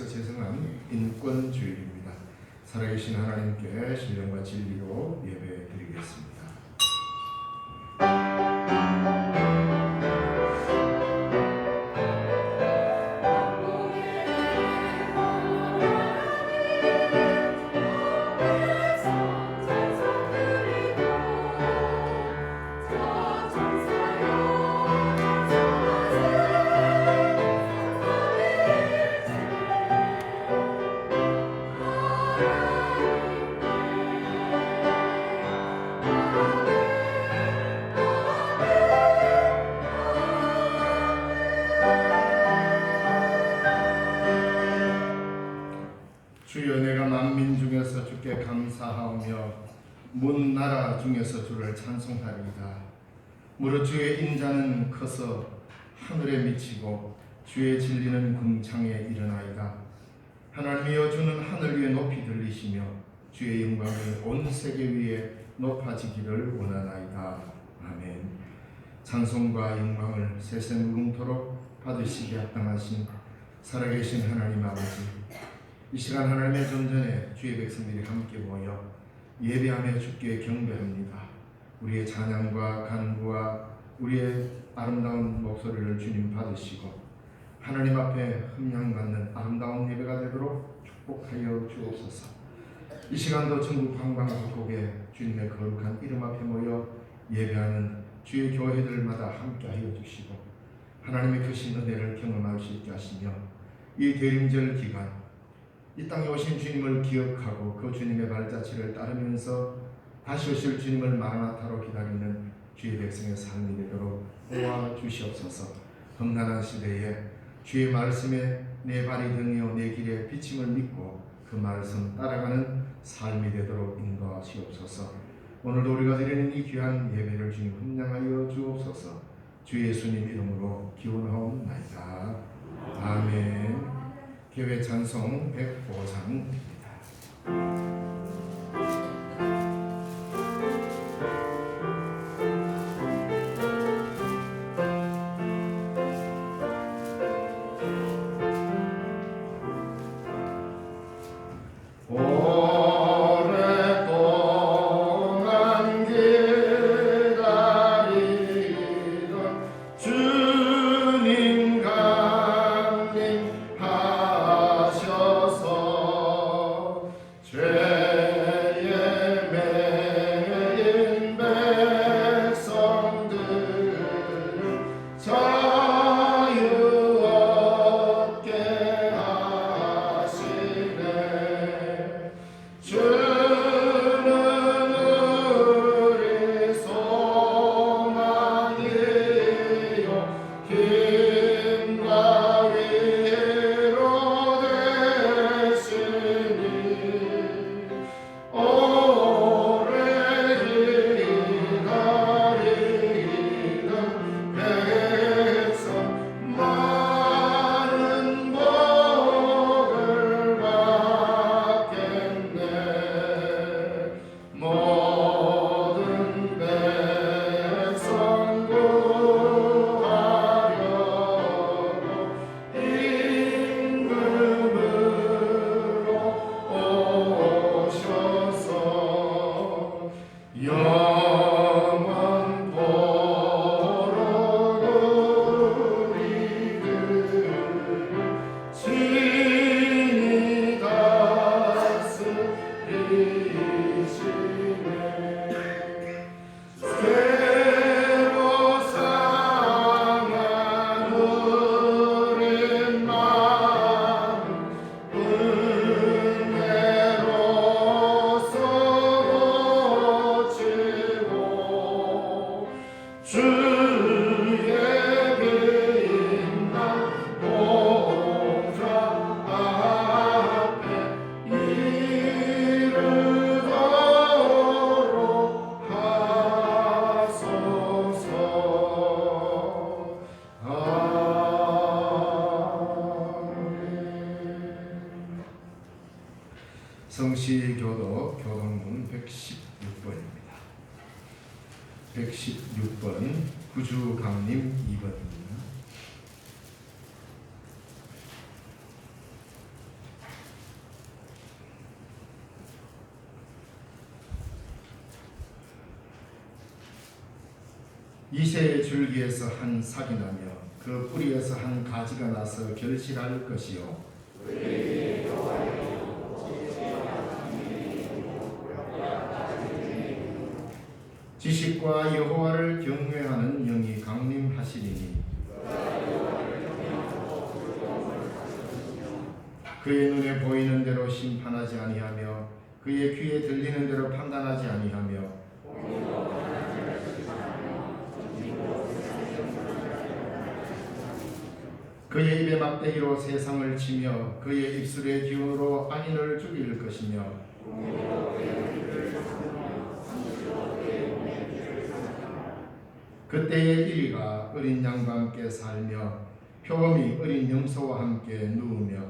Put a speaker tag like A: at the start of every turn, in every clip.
A: 제정한 인권주일입니다. 살아계신 하나님께 신령과 진리로 예배드리겠습니다. 주여, 내가 만민 중에서 주께 감사하오며 문 나라 중에서 주를 찬송하리이다. 무릇 주의 인자는 커서 하늘에 미치고 주의 진리는 궁창에 이르나이다. 하나님이여, 주는 하늘 위에 높이 들리시며 주의 영광이 온 세계 위에 높아지기를 원하나이다. 아멘. 찬송과 영광을 세세무궁토록 받으시기 합당하신 살아계신 하나님 아버지, 이 시간 하나님의 전전에 주의 백성들이 함께 모여 예배하며 주께 경배합니다. 우리의 찬양과 간구와 우리의 아름다운 목소리를 주님 받으시고 하나님 앞에 흠향받는 아름다운 예배가 되도록 축복하여 주옵소서. 이 시간도 전국 방방곡곡에 주님의 거룩한 이름 앞에 모여 예배하는 주의 교회들마다 함께하여 주시고 하나님의 크신 은혜를 경험할 수 있게 하시며 이 대림절 기간 이 땅에 오신 주님을 기억하고 그 주님의 발자취를 따르면서 다시 오실 주님을 마라나타로 기다리는 주의 백성의 삶이 되도록 도와주시옵소서. 험난한 시대에 주의 말씀에 내 발이 등이요 내 길에 비침을 믿고 그 말씀 따라가는 삶이 되도록 인도하시옵소서. 오늘도 우리가 드리는 이 귀한 예배를 주님 흠양하여 주옵소서. 주 예수님 이름으로 기원하옵나이다. 아멘. 교회 찬송 105장입니다. 성시교도 교동문 116번입니다. 116번 구주강림 2번입니다. 이새의 줄기에서 한 싹이 나며 그 뿌리에서 한 가지가 나서 결실할 것이요 지식과 여호와를 경외하는 영이 강림하시리니 그의 눈에 보이는 대로 심판하지 아니하며 그의 귀에 들리는 대로 판단하지 아니하며 그의 입에 막대기로 세상을 치며 그의 입술의 기운으로 악인을 죽일 것이며 그때의 이리가 어린 양과 함께 살며 표범이 어린 염소와 함께 누우며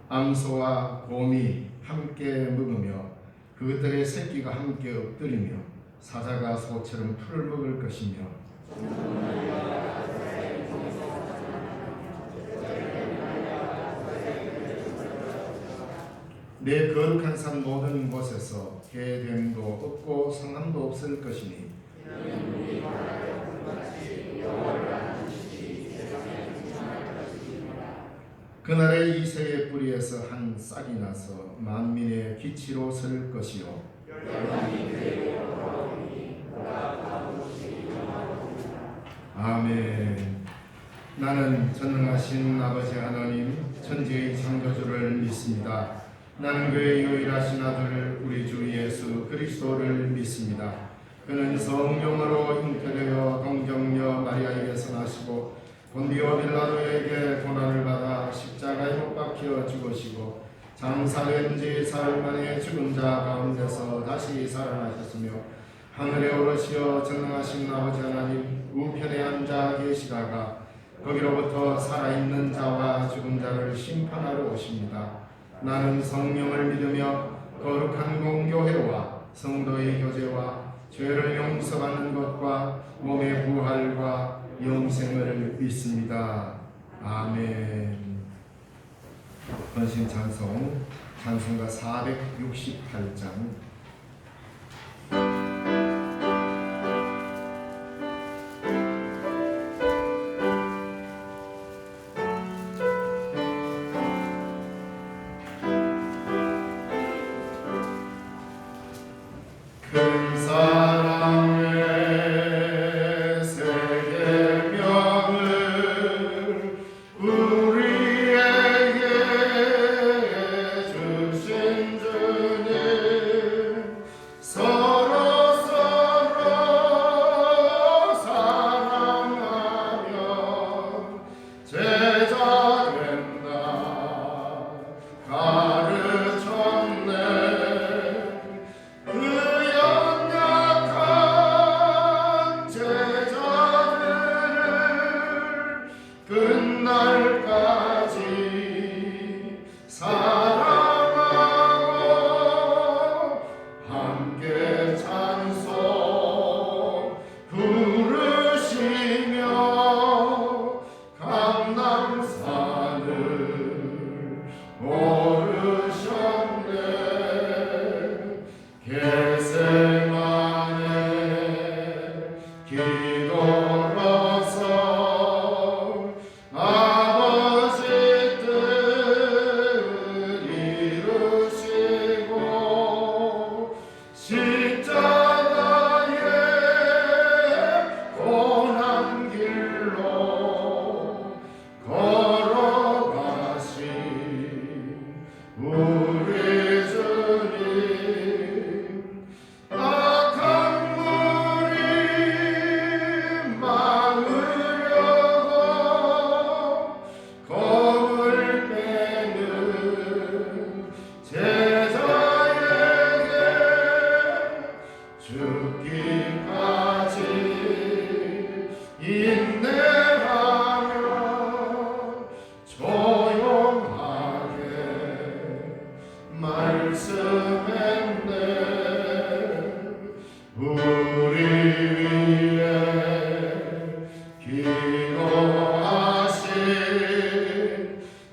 A: 암소와 곰이 함께 먹으며 그것들의 새끼가 함께 엎드리며 사자가 소처럼 풀을 먹을 것이며 내 거룩한 산 모든 곳에서 해됨도 없고 성함도 없을 것이니 그날에 이새의 뿌리에서 한 싹이 나서 만민의 기치로 설 것이요 아멘. 나는 전능하신 아버지 하나님 천지의 창조주를 믿습니다. 나는 그의 유일하신 아들 우리 주 예수 그리스도를 믿습니다. 그는 성령으로 잉태되어 동정녀 마리아에게서 나시고 본디오 빌라도에게 고난을 받아 십자가에 못 박혀 죽으시고 장사된 지 사흘 만에 죽은 자 가운데서 다시 살아나셨으며 하늘에 오르시어 전능하신 아버지 하나님 우편에 앉아 계시다가 거기로부터 살아있는 자와 죽은 자를 심판하러 오십니다. 나는 성령을 믿으며 거룩한 공교회와 성도의 교제와 죄를 용서받는 것과 몸의 부활과 영생을 믿습니다. 아멘. 헌신 찬송 찬송가 468장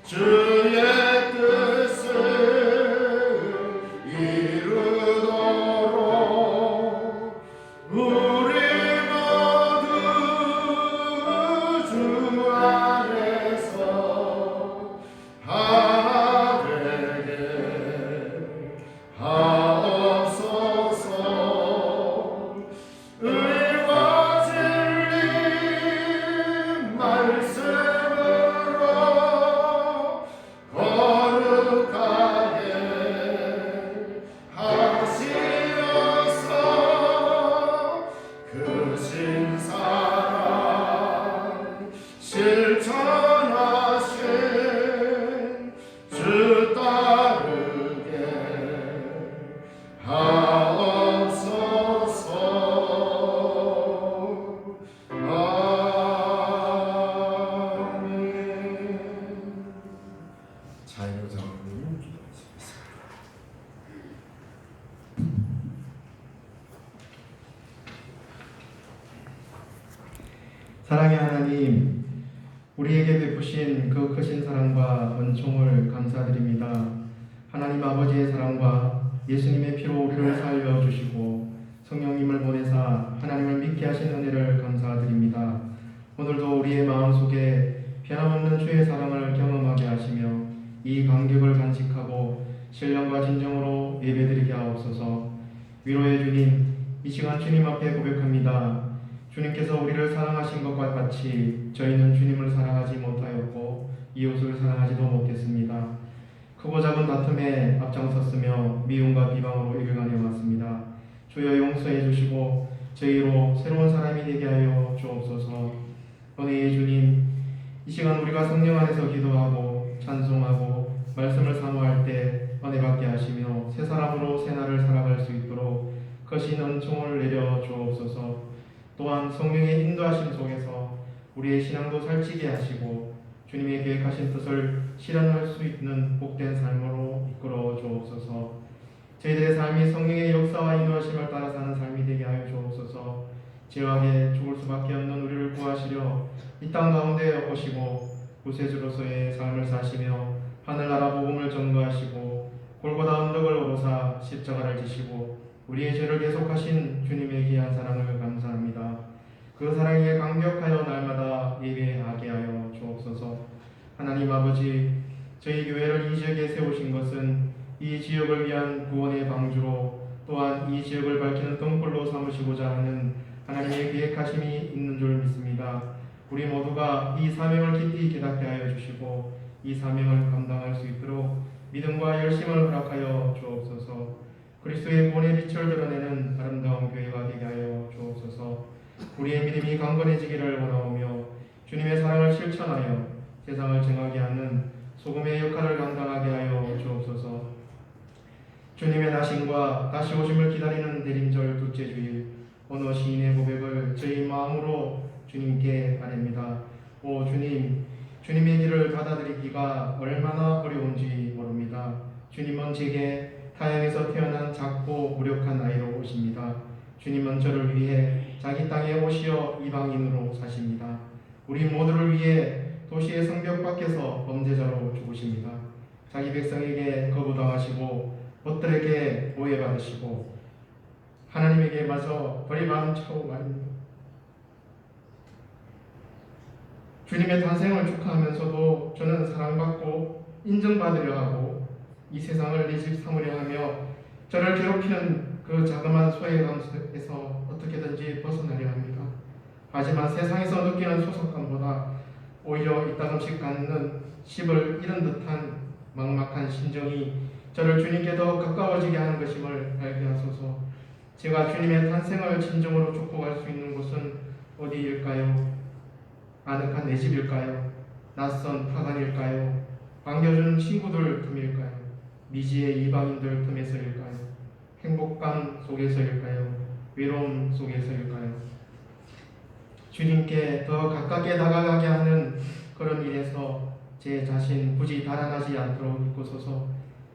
A: 주의 뜻을
B: 하나님, 우리에게 베푸신 그 크신 사랑과 은총을 감사드립니다. 하나님 아버지의 사랑과 예수님의 피로 우리를 살려주시고 성령님을 보내사 하나님을 믿게 하신 은혜를 감사드립니다. 오늘도 우리의 마음속에 변함없는 주의 사랑을 경험하게 하시며 이 감격을 간직하고 신령과 진정으로 예배드리게 하옵소서. 위로의 주님, 이 시간 주님 앞에 고백합니다. 주님께서 우리를 사랑하신 것과 같이 저희는 주님을 사랑하지 못하였고 이웃을 사랑하지도 못했습니다. 크고 작은 다툼에 앞장섰으며 미움과 비방으로 일관해 왔습니다. 주여 용서해 주시고 저희로 새로운 사람이 되게 하여 주옵소서. 은혜의 주님, 이 시간 우리가 성령 안에서 기도하고 찬송하고 말씀을 사모할 때 은혜 받게 하시며 새 사람으로 새 날을 살아갈 수 있도록 크신 은총을 내려 주옵소서. 또한 성령의 인도하심 속에서 우리의 신앙도 살찌게 하시고 주님의 계획하신 뜻을 실현할 수 있는 복된 삶으로 이끌어 주옵소서. 저희들의 삶이 성령의 역사와 인도하심을 따라 사는 삶이 되게 하여 주옵소서. 죄악에 죽을 수밖에 없는 우리를 구하시려 이 땅 가운데 오시고 구세주로서의 삶을 사시며 하늘나라 복음을 전거하시고 골고다 언덕을 오르사 십자가를 지시고 우리의 죄를 계속하신 주님의 귀한 사랑을 감사합니다. 그 사랑에 감격하여 날마다 예배하게 하여 주옵소서. 하나님 아버지, 저희 교회를 이 지역에 세우신 것은 이 지역을 위한 구원의 방주로 또한 이 지역을 밝히는 등불로 삼으시고자 하는 하나님의 계획하심이 있는 줄 믿습니다. 우리 모두가 이 사명을 깊이 깨닫게 하여 주시고 이 사명을 감당할 수 있도록 믿음과 열심을 허락하여 주옵소서. 그리스도의 본의 빛을 드러내는 아름다운 교회가 되게 하여 주옵소서. 우리의 믿음이 강건해지기를 원하오며 주님의 사랑을 실천하여 세상을 정하게 하는 소금의 역할을 감당하게 하여 주옵소서. 주님의 나심과 다시 오심을 기다리는 대림절 둘째 주일, 어느 시인의 고백을 저희 마음으로 주님께 아뢰입니다. 오 주님, 주님의 길을 받아들이기가 얼마나 어려운지 모릅니다. 주님은 제게 타향에서 태어난 작고 무력한 아이로 오십니다. 주님은 저를 위해 자기 땅에 오시어 이방인으로 사십니다. 우리 모두를 위해 도시의 성벽 밖에서 범죄자로 죽으십니다. 자기 백성에게 거부당하시고 벗들에게 오해받으시고 하나님에게 마저 버림받은 채로 말입니다. 주님의 탄생을 축하하면서도 저는 사랑받고 인정받으려 하고 이 세상을 내 집 삼으려 하며 저를 괴롭히는 그 자그마한 소외감에서 어떻게든지 벗어나려 합니다. 하지만 세상에서 느끼는 소속감보다 오히려 이따금씩 갖는 씹을 잃은 듯한 막막한 심정이 저를 주님께 더 가까워지게 하는 것임을 알게 하소서. 제가 주님의 탄생을 진정으로 축복할 수 있는 곳은 어디일까요? 아늑한 내 집일까요? 낯선 파간일까요? 반겨주는 친구들 틈일까요? 미지의 이방인들 틈에서일까요? 행복감 속에서일까요? 외로움 속에서일까요? 주님께 더 가깝게 다가가게 하는 그런 일에서 제 자신 굳이 달아나지 않도록 이끄소서.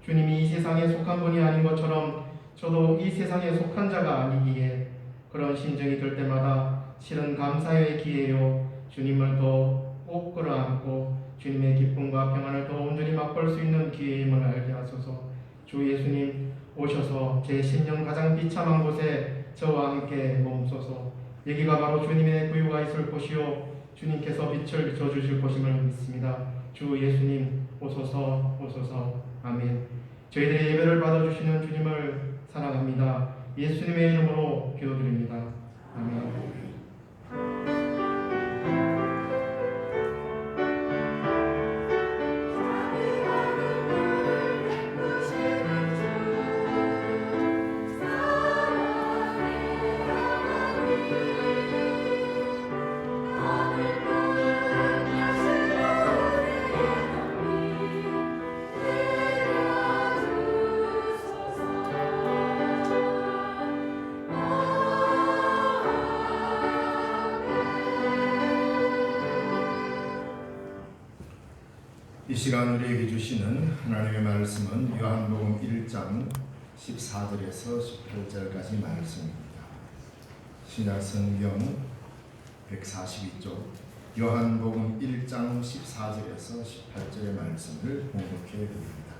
B: 주님이 이 세상에 속한 분이 아닌 것처럼 저도 이 세상에 속한 자가 아니기에 그런 심정이 들 때마다 실은 감사의 기회요. 주님을 더 꼭 끌어안고 주님의 기쁨과 평안을 더 온전히 맛볼 수 있는 기회임을 알게 하소서. 주 예수님 오셔서 제 심령 가장 비참한 곳에 저와 함께 머무소서. 여기가 바로 주님의 구유가 있을 곳이요 주님께서 빛을 비춰주실 곳임을 믿습니다. 주 예수님 오소서 오소서. 아멘. 저희들의 예배를 받아주시는 주님을 사랑합니다. 예수님의 이름으로 기도드립니다. 아멘.
A: 이 시간 우리에게 주시는 하나님의 말씀은 요한복음 1장 14절에서 18절까지 말씀입니다. 신약성경 142쪽 요한복음 1장 14절에서 18절의 말씀을 공독해 드립니다.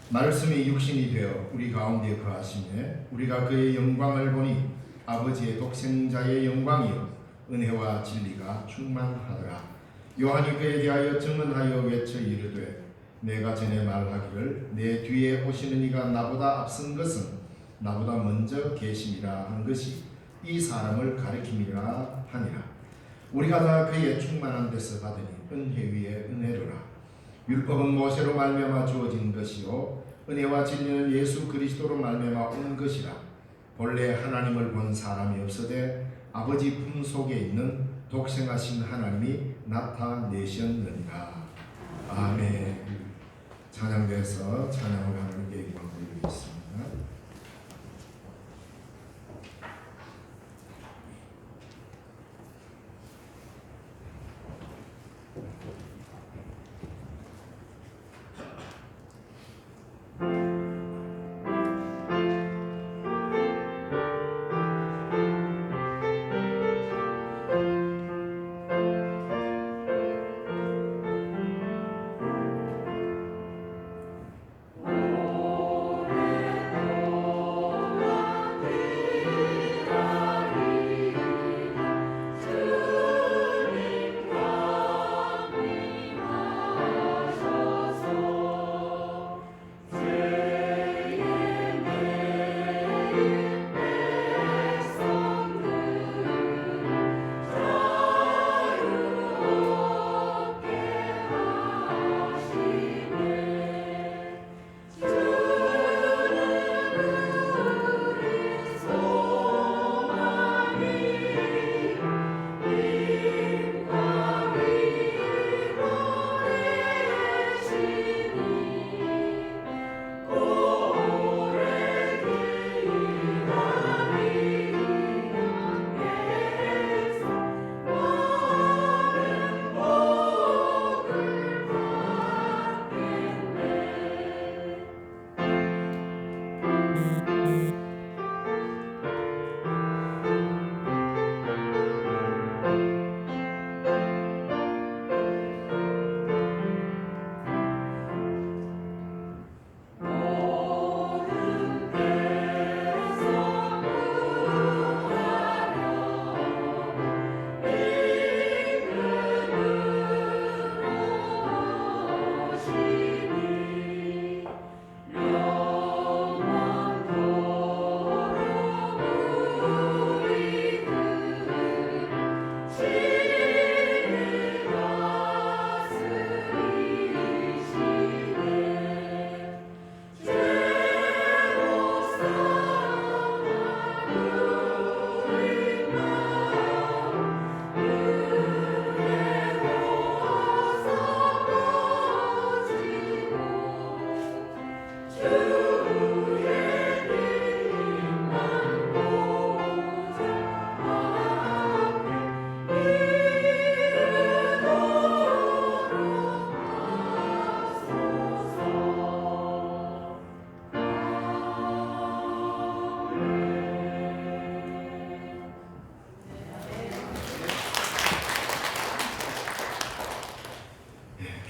A: 말씀이 육신이 되어 우리 가운데 거하시매 우리가 그의 영광을 보니 아버지의 독생자의 영광이요 은혜와 진리가 충만하더라. 요한이 그에 대하여 증언하여 외쳐 이르되 내가 전에 말하기를 내 뒤에 오시는 이가 나보다 앞선 것은 나보다 먼저 계심이라 한 것이 이 사람을 가리킴이라 하니라. 우리가 다 그의 충만한 데서 받으니 은혜 위에 은혜로라. 율법은 모세로 말미암아 주어진 것이요 은혜와 진리는 예수 그리스도로 말미암아 온 것이라. 본래 하나님을 본 사람이 없으되 아버지 품 속에 있는 독생하신 하나님이 나타내셨느니라. 아멘. 찬양대에서 찬양을 하나님께 영광을 돌리겠습니다.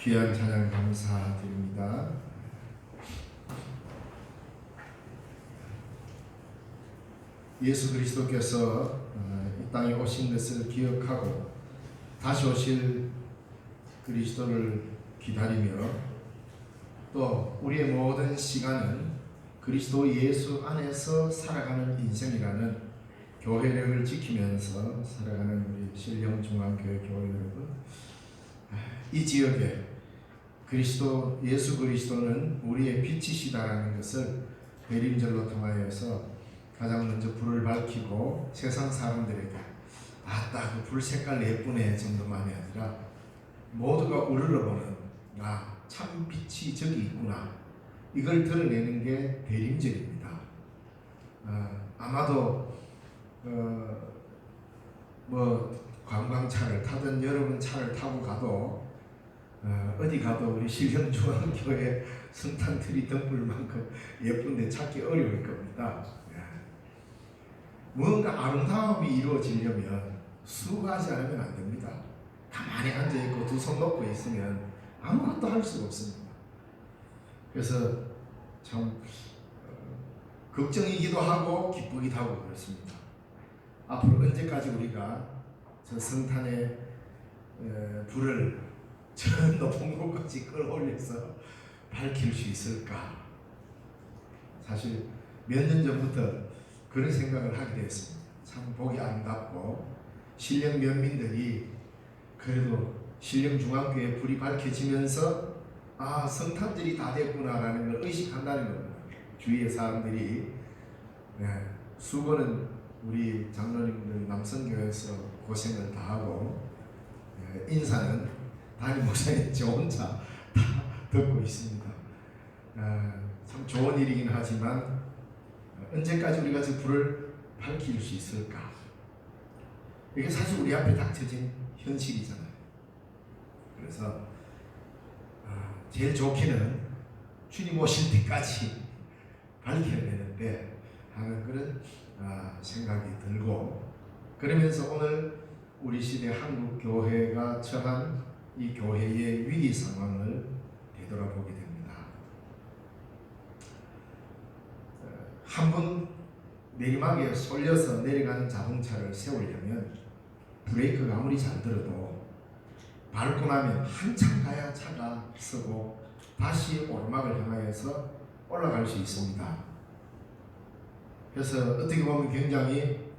A: 귀한 찬양 감사드립니다. 예수 그리스도께서 이 땅에 오신 것을 기억하고 다시 오실 그리스도를 기다리며 또 우리의 모든 시간은 그리스도 예수 안에서 살아가는 인생이라는 교회력을 지키면서 살아가는 우리 신령중앙교회 교회 여러분, 이 지역에 그리스도 예수 그리스도는 우리의 빛이시다라는 것을 대림절로 통하여서 가장 먼저 불을 밝히고 세상 사람들에게 아따 그 불 색깔 예쁘네 정도만이 아니라 모두가 우러러보는 참 빛이 저기 있구나, 이걸 드러내는 게 대림절입니다. 아마도 뭐 관광차를 타든 여러분 차를 타고 가도 어디 가도 우리 신령중앙교회 성탄트리 등불만큼 예쁜데 찾기 어려울 겁니다. 무언가 아름다움이 이루어지려면 수고하지 않으면 안 됩니다. 가만히 앉아있고 두 손 놓고 있으면 아무것도 할 수가 없습니다. 그래서 참 걱정이기도 하고 기쁘기도 하고 그렇습니다. 앞으로 언제까지 우리가 저 성탄의 불을 저 높은 곳까지 끌어올려서 밝힐 수 있을까? 사실 몇 년 전부터 그런 생각을 하게 되었습니다. 참 보기 아름답고 신령 면민들이 그래도 신령중앙교회 불이 밝혀지면서 아, 성탄절이 다 됐구나라는 걸 의식한다는 겁니다. 주위의 사람들이 수고는 우리 장로님들 남성교회에서 고생을 다 하고 인사는 담임 목사님 저 혼자 다 듣고 있습니다. 참 좋은 일이긴 하지만 언제까지 우리가 저 불을 밝힐 수 있을까? 이게 사실 우리 앞에 닥쳐진 현실이잖아요. 그래서 제일 좋기는 주님 오실 때까지 밝혀야 되는데 하는 그런 생각이 들고, 그러면서 오늘 우리 시대 한국 교회가 처한 이 교회의 위기 상황을 되돌아보게 됩니다. 한 번 내리막에 쏠려서 내려가는 자동차를 세우려면 브레이크가 아무리 잘 들어도 밟고 나면 한참 가야 차가 서고 다시 오르막을 향하여서 올라갈 수 있습니다. 그래서 어떻게 보면 굉장히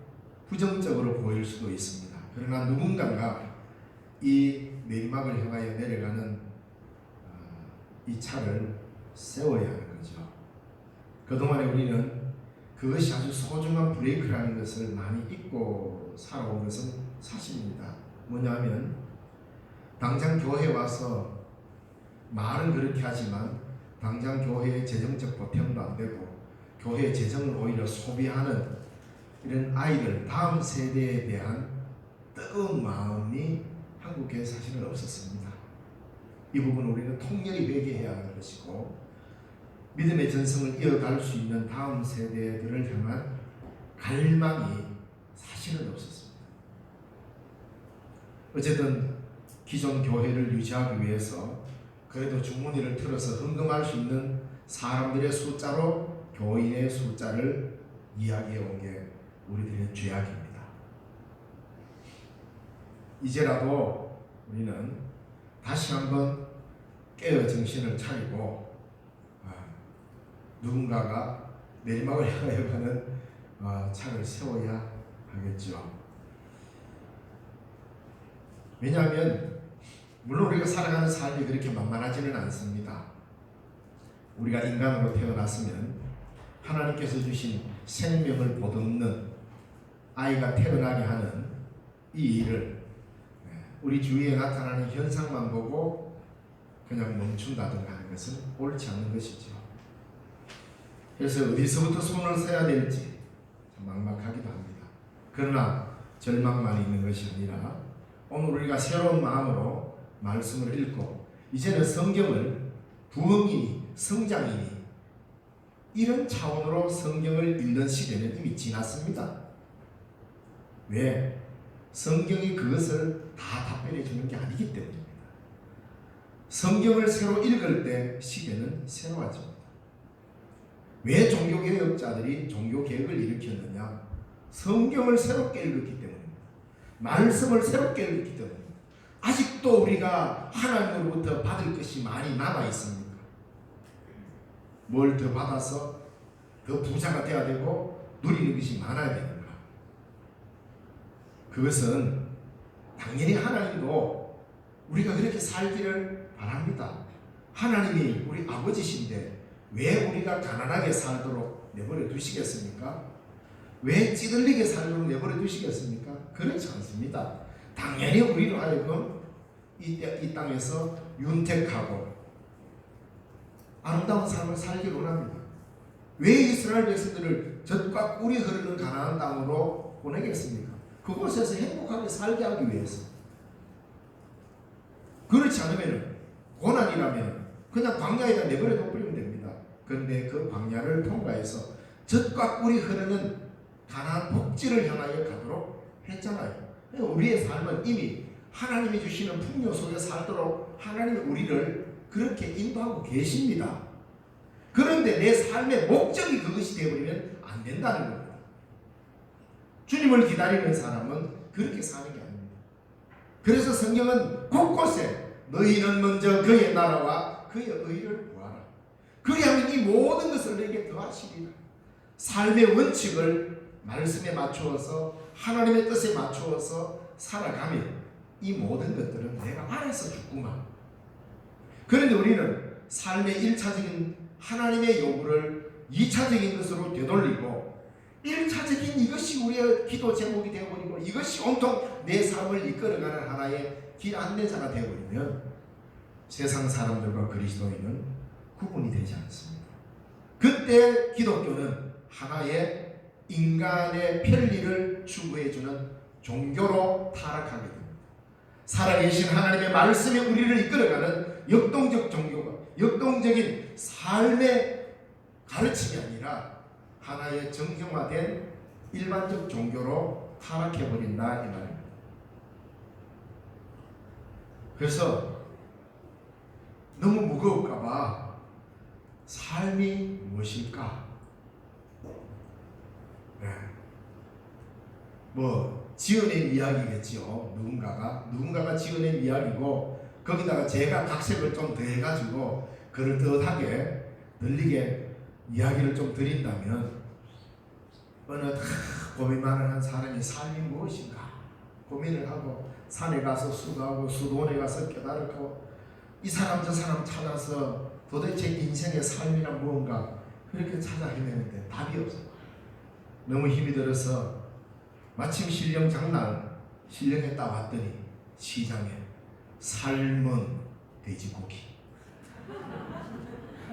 A: 부정적으로 보일 수도 있습니다. 그러나 누군가가 이 내리막을 향하여 내려가는 이 차를 세워야 하는 거죠. 그동안에 우리는 그것이 아주 소중한 브레이크라는 것을 많이 잊고 살아온 것은 사실입니다. 뭐냐면 당장 교회에 와서 말은 그렇게 하지만 당장 교회의 재정적 보탬도 안 되고 교회의 재정을 오히려 소비하는 이런 아이들, 다음 세대에 대한 뜨거운 마음이 한국교회에 사실은 없었습니다. 이 부분은 우리는 통렬히 회개해야 하는 것이고 믿음의 전승을 이어갈 수 있는 다음 세대들을 향한 갈망이 사실은 없었습니다. 어쨌든 기존 교회를 유지하기 위해서 그래도 주머니를 틀어서 헌금할 수 있는 사람들의 숫자로 교인의 숫자를 이야기해 온 게 우리들의 죄악입니다. 이제라도 우리는 다시 한번 깨어 정신을 차리고 누군가가 내리막을 향하여 가는 차를 세워야 하겠죠. 왜냐하면 물론 우리가 살아가는 삶이 그렇게 만만하지는 않습니다. 우리가 인간으로 태어났으면 하나님께서 주신 생명을 보듬는 아이가 태어나게 하는 이 일을 우리 주위에 나타나는 현상만 보고 그냥 멈춘다든가 하는 것은 옳지 않는 것이죠. 그래서 어디서부터 손을 써야 될지 참 막막하기도 합니다. 그러나 절망만 있는 것이 아니라 오늘 우리가 새로운 마음으로 말씀을 읽고 이제는 성경을 부흥이니 성장이니 이런 차원으로 성경을 읽는 시대는 이미 지났습니다. 왜? 성경이 그것을 다 답변해 주는 게 아니기 때문입니다. 성경을 새로 읽을 때 시대는 새로워집니다. 왜 종교개혁자들이 종교개혁을 일으켰느냐? 성경을 새롭게 읽었기 때문입니다. 말씀을 새롭게 읽었기 때문입니다. 아직도 우리가 하나님으로부터 받을 것이 많이 남아 있습니까? 뭘 더 받아서 더 부자가 되어야 되고 누리는 것이 많아야 되는가? 그것은 당연히 하나님도 우리가 그렇게 살기를 바랍니다. 하나님이 우리 아버지신데 왜 우리가 가난하게 살도록 내버려 두시겠습니까? 왜 찌들리게 살도록 내버려 두시겠습니까? 그렇지 않습니다. 당연히 우리로 하여금 이 땅에서 윤택하고 아름다운 삶을 살기를 원합니다. 왜 이스라엘 백성들을 젖과 꿀이 흐르는 가나안 땅으로 보내겠습니까? 그곳에서 행복하게 살게 하기 위해서. 그렇지 않으면 고난이라면 그냥 광야에다 내버려 둬버리면 됩니다. 그런데 그 광야를 통과해서 젖과 꿀이 흐르는 가나안 복지를 향하여 가도록 했잖아요. 우리의 삶은 이미 하나님이 주시는 풍요 속에 살도록 하나님이 우리를 그렇게 인도하고 계십니다. 그런데 내 삶의 목적이 그것이 되어버리면 안 된다는 겁니다. 주님을 기다리는 사람은 그렇게 사는 게 아닙니다. 그래서 성경은 곳곳에 너희는 먼저 그의 나라와 그의 의를 구하라. 그리하면 이 모든 것을 너에게 더하시리라. 삶의 원칙을 말씀에 맞추어서 하나님의 뜻에 맞추어서 살아가면 이 모든 것들은 내가 알아서 죽구만. 그런데 우리는 삶의 1차적인 하나님의 요구를 2차적인 것으로 되돌리고 1차적인 이것이 우리의 기도 제목이 되어버리고 이것이 온통 내 삶을 이끌어가는 하나의 길 안내자가 되어버리면 세상 사람들과 그리스도인은 구분이 되지 않습니다. 그때 기독교는 하나의 인간의 편리를 추구해주는 종교로 타락하게 됩니다. 살아계신 하나님의 말씀이 우리를 이끌어가는 역동적 종교가 역동적인 삶의 가르침이 아니라 하나의 정형화된 일반적 종교로 타락해버린다 이 말입니다. 그래서 너무 무거울까봐 삶이 무엇일까? 지어낸 이야기겠지요. 누군가가 지어낸 이야기고 거기다가 제가 각색을 좀 더해가지고 그럴듯하게 들리게 이야기를 좀 드린다면 어느 고민 많은 한 사람이 삶이 무엇인가 고민을 하고 산에 가서 수도하고 수도원에 가서 깨달고 이 사람 저 사람 찾아서 도대체 인생의 삶이란 무언가 그렇게 찾아 헤매는데 답이 없어. 너무 힘이 들어서 마침 신령 장날 신령했다 왔더니 시장에 삶은 돼지고기,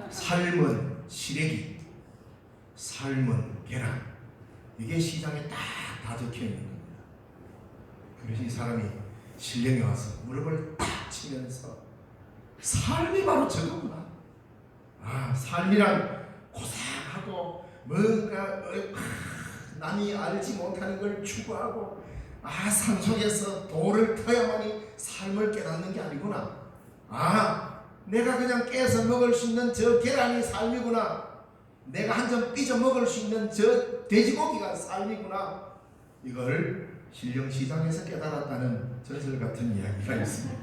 A: 삶은 시래기, 삶은 계란 이게 시장에 딱 다 적혀 있는 겁니다. 그래서 이 사람이 신령에 와서 무릎을 딱 치면서 삶이 바로 저거구나. 삶이란 고상하고 뭔가 남이 알지 못하는 걸 추구하고 산속에서 돌을 터야만이 삶을 깨닫는 게 아니구나. 내가 그냥 깨서 먹을 수 있는 저 계란이 삶이구나. 내가 한 점 삐져 먹을 수 있는 저 돼지고기가 삶이구나. 이걸 신령시장에서 깨달았다는 전설 같은 이야기가 있습니다.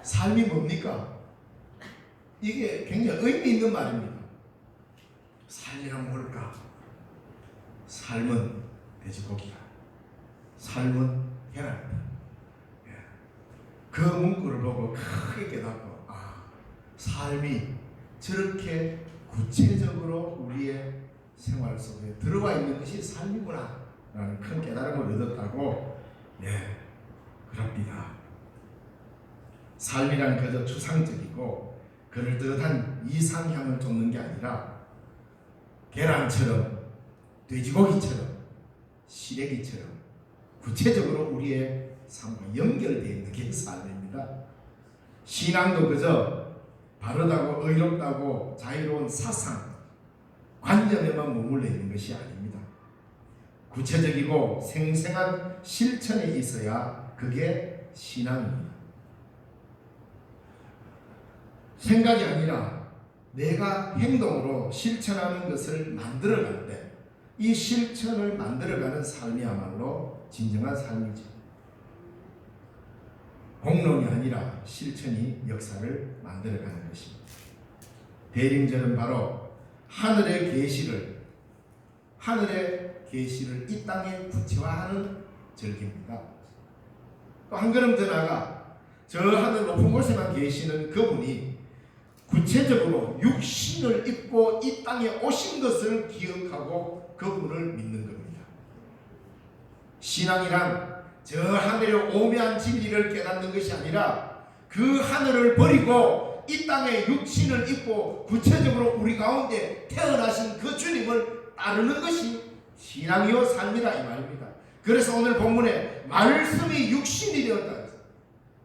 A: 삶이 뭡니까? 이게 굉장히 의미 있는 말입니다. 삶이란 뭘까? 삶은 돼지고기다. 삶은 계란이다. 그 문구를 보고 크게 깨닫고 삶이 저렇게 구체적으로 우리의 생활 속에 들어와 있는 것이 삶이구나 라는 큰 깨달음을 얻었다고 그럽니다. 삶이란 그저 추상적이고 그럴듯한 이상향을 쫓는 게 아니라 계란처럼 돼지고기처럼 시래기처럼 구체적으로 우리의 삶과 연결되어 있는 게 삶입니다. 신앙도 그저 바르다고 의롭다고 자유로운 사상 관념에만 머물러 있는 것이 아닙니다. 구체적이고 생생한 실천이 있어야 그게 신앙입니다. 생각이 아니라 내가 행동으로 실천하는 것을 만들어갈 때 이 실천을 만들어가는 삶이야말로 진정한 삶이죠. 공론이 아니라 실천이 역사를 만들어가는 것입니다. 대림절은 바로 하늘의 계시를 이 땅에 구체화하는 절기입니다. 또 한 걸음 더 나아가 저 하늘 높은 곳에만 계시는 그분이 구체적으로 육신을 입고 이 땅에 오신 것을 기억하고 그분을 믿는 겁니다. 신앙이란 저 하늘의 오묘한 진리를 깨닫는 것이 아니라 그 하늘을 버리고 이 땅에 육신을 입고 구체적으로 우리 가운데 태어나신 그 주님을 따르는 것이 신앙이요 삶이다 이 말입니다. 그래서 오늘 본문에 말씀이 육신이 되었다.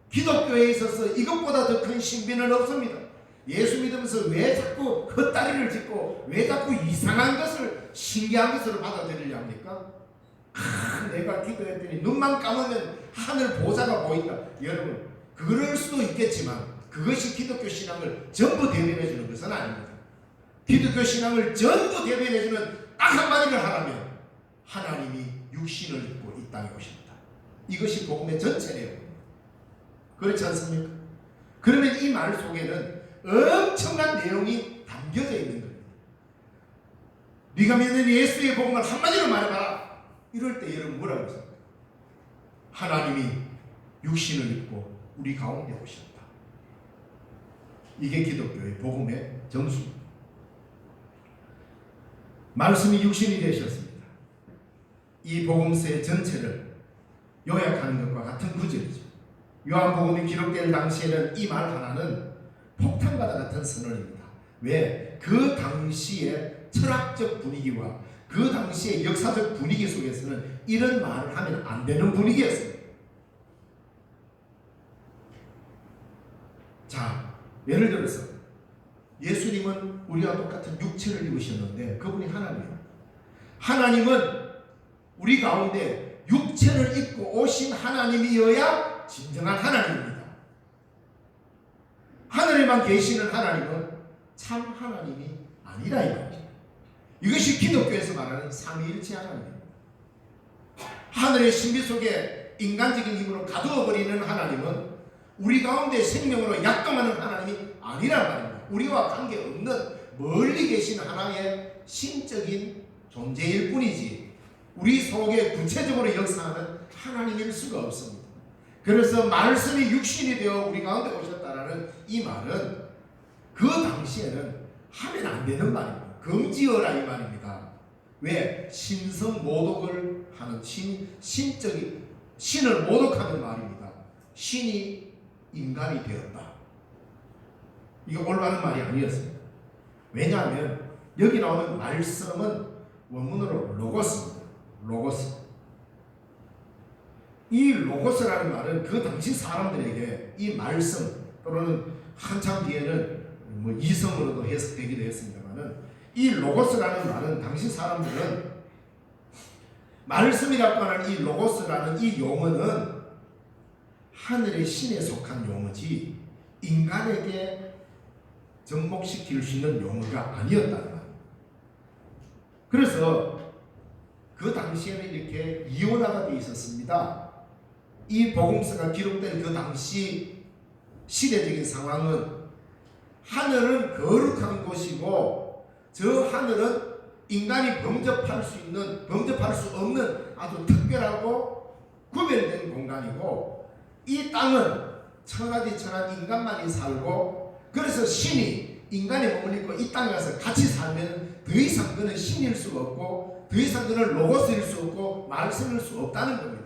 A: 기독교에 있어서 이것보다 더 큰 신비는 없습니다. 예수 믿으면서 왜 자꾸 헛다리를 짚고 왜 자꾸 이상한 것을 신기한 것으로 받아들이려 합니까? 내가 기도했더니 눈만 감으면 하늘 보좌가 보인다. 여러분, 그럴 수도 있겠지만 그것이 기독교 신앙을 전부 대변해 주는 것은 아닙니다. 기독교 신앙을 전부 대변해 주는 딱 한마디를 하라면 하나님이 육신을 입고 이 땅에 오셨다. 이것이 복음의 전체 내용입니다. 그렇지 않습니까? 그러면 이 말 속에는 엄청난 내용이 담겨져 있는 겁니다. 네가 믿는 예수의 복음을 한마디로 말해봐라. 이럴 때 여러분 뭐라고 했습니까? 하나님이 육신을 입고 우리 가운데 오셨다. 이게 기독교의 복음의 정수입니다. 말씀이 육신이 되셨습니다. 이 복음서의 전체를 요약하는 것과 같은 구절이죠. 요한복음이 기록될 당시에는 이 말 하나는 폭탄과 같은 선언입니다. 왜? 그 당시의 철학적 분위기와 그 당시의 역사적 분위기 속에서는 이런 말을 하면 안 되는 분위기였습니다. 자, 예를 들어서 예수님은 우리와 똑같은 육체를 입으셨는데 그분이 하나님이에요. 하나님은 우리 가운데 육체를 입고 오신 하나님이어야 진정한 하나님입니다. 하늘에만 계시는 하나님은 참 하나님이 아니라 이 말입니다. 이것이 기독교에서 말하는 삼위일체 하나님입니다. 하늘의 신비 속에 인간적인 힘으로 가두어버리는 하나님은 우리 가운데 생명으로 약동하는 하나님이 아니란 말입니다. 우리와 관계없는 멀리 계신 하나의 신적인 존재일 뿐이지 우리 속에 구체적으로 역사하는 하나님일 수가 없습니다. 그래서 말씀이 육신이 되어 우리 가운데 오셨다라는 이 말은 그 당시에는 하면 안 되는 말입니다. 금지어라 이 말입니다. 왜? 신성 모독을 하는 신적인 신을 모독하는 말입니다. 신이 인간이 되었다. 이거 올바른 말이 아니었습니다. 왜냐하면 여기 나오는 말씀은 원문으로 로고스입니다. 로고스. 이 로고스라는 말은 그 당시 사람들에게 이 말씀 또는 한참 뒤에는 뭐 이성으로도 해석되기도 했습니다만은 이 로고스라는 말은 당시 사람들은 말씀이라고 하는 이 로고스라는 이 용어는 하늘의 신에 속한 용어지 인간에게 접목시킬 수 있는 용어가 아니었다는 말입니다. 그래서 그 당시에는 이렇게 이원화가 되어 있었습니다. 이 복음서가 기록된 그 당시 시대적인 상황은 하늘은 거룩한 곳이고 저 하늘은 인간이 범접할 수 없는 아주 특별하고 구별된 공간이고 이 땅은 천하디천한 인간만이 살고 그래서 신이 인간이 몸을 입고 이 땅에 가서 같이 살면 더 이상 그는 신일 수가 없고 더 이상 그는 로고스일 수 없고 말씀일 수 없다는 겁니다.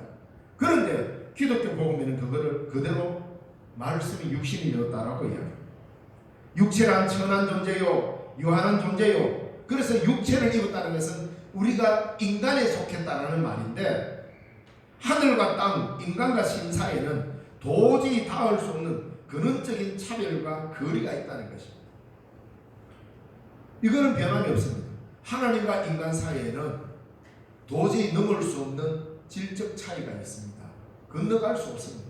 A: 그런데 기독교 복음에는 그거를 그대로 말씀이 육신이 되었다라고 이야기합니다. 육체란 천한 존재요 유한한 존재요. 그래서 육체를 입었다는 것은 우리가 인간에 속했다라는 말인데 하늘과 땅, 인간과 신 사이에는 도저히 닿을 수 없는 근원적인 차별과 거리가 있다는 것입니다. 이거는 변함이 없습니다. 하나님과 인간 사이에는 도저히 넘을 수 없는 질적 차이가 있습니다. 건너갈 수 없습니다.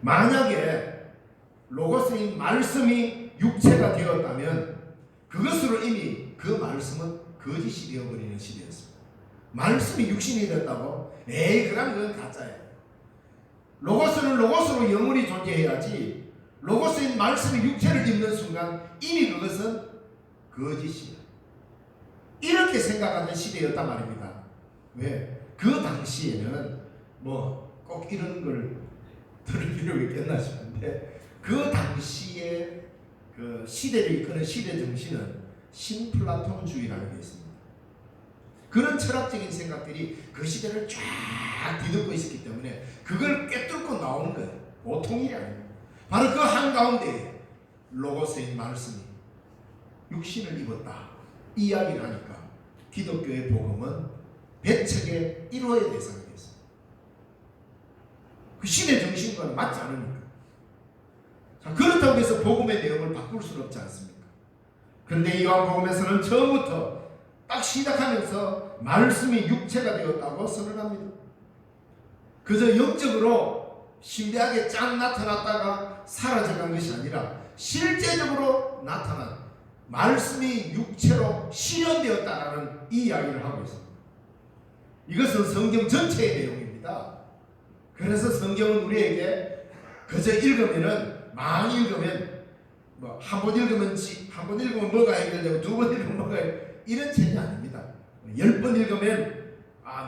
A: 만약에 로고스인 말씀이 육체가 되었다면 그것으로 이미 그 말씀은 거짓이 되어버리는 시대였습니다. 말씀이 육신이 됐다고? 에이 그럼 그건 가짜예요. 로고스는 로고스로 영원히 존재해야지 로고스인 말씀이 육체를 입는 순간 이미 그것은 거짓이야. 이렇게 생각하는 시대였단 말입니다. 왜? 그 당시에는 뭐 꼭 이런 걸 들을 필요가 있겠나 싶은데 그 당시에 그 시대를 이끄는 시대 정신은 신플라톤주의라는 게 있습니다. 그런 철학적인 생각들이 그 시대를 쫙 뒤덮고 있었기 때문에 그걸 꿰뚫고 나오는 거예요. 보통 일이 아닙니다. 바로 그 한가운데 로고스인 말씀이 육신을 입었다 이 이야기를 하니까 기독교의 복음은 배척의 1호의 대상이 됐습니다. 그 시대 정신과는 맞지 않으니까. 자, 그렇다고 해서 복음의 내용을 바꿀 수는 없지 않습니까? 그런데 이 요한복음에서는 처음부터 딱 시작하면서 말씀이 육체가 되었다고 선언합니다. 그저 영적으로 신비하게 쫙 나타났다가 사라져간 것이 아니라 실제적으로 나타난 말씀이 육체로 실현되었다라는 이 이야기를 하고 있습니다. 이것은 성경 전체의 내용입니다. 그래서 성경은 우리에게 그저 읽으면은 많이 읽으면 뭐 한 번 읽으면 뭐가 해결되고 두 번 읽으면 뭐가 이런 책이 아닙니다. 10번 읽으면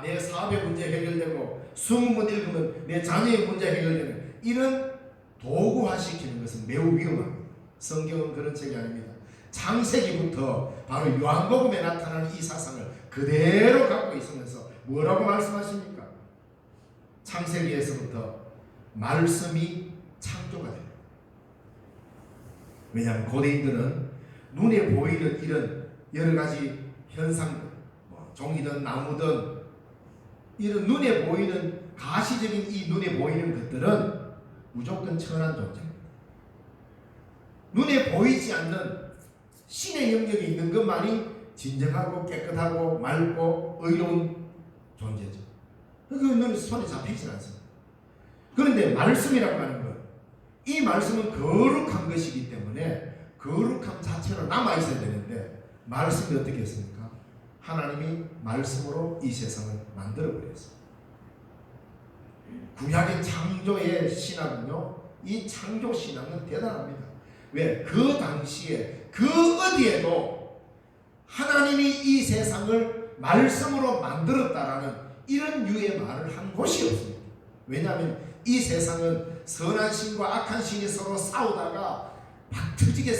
A: 내 사업의 문제 해결되고 20번 읽으면 내 자녀의 문제 해결되는 이런 도구화시키는 것은 매우 위험합니다. 성경은 그런 책이 아닙니다. 창세기부터 바로 요한복음에 나타나는 이 사상을 그대로 갖고 있으면서 뭐라고 말씀하십니까? 창세기에서부터 말씀이 창조가 됩니다. 왜냐하면 고대인들은 눈에 보이는 이런 여러 가지 현상들, 종이든 나무든 이런 눈에 보이는 가시적인 이 눈에 보이는 것들은 무조건 천한 존재입니다. 눈에 보이지 않는 신의 영역에 있는 것만이 진정하고 깨끗하고 맑고 의로운 존재죠. 그 눈에 손에 잡히지 않습니다. 그런데 말씀이라고 하는 것, 이 말씀은 거룩한 것이기 때문에 거룩함 자체로 남아있어야 되는데 말씀이 어떻게 했습니까? 하나님이 말씀으로 이 세상을 만들어버렸어요. 구약의 창조의 신앙은요, 이 창조 신앙은 대단합니다. 왜? 그 당시에 그 어디에도 하나님이 이 세상을 말씀으로 만들었다라는 이런 유의 말을 한 곳이 없습니다. 왜냐하면 이 세상은 선한 신과 악한 신이 서로 싸우다가 막 터지게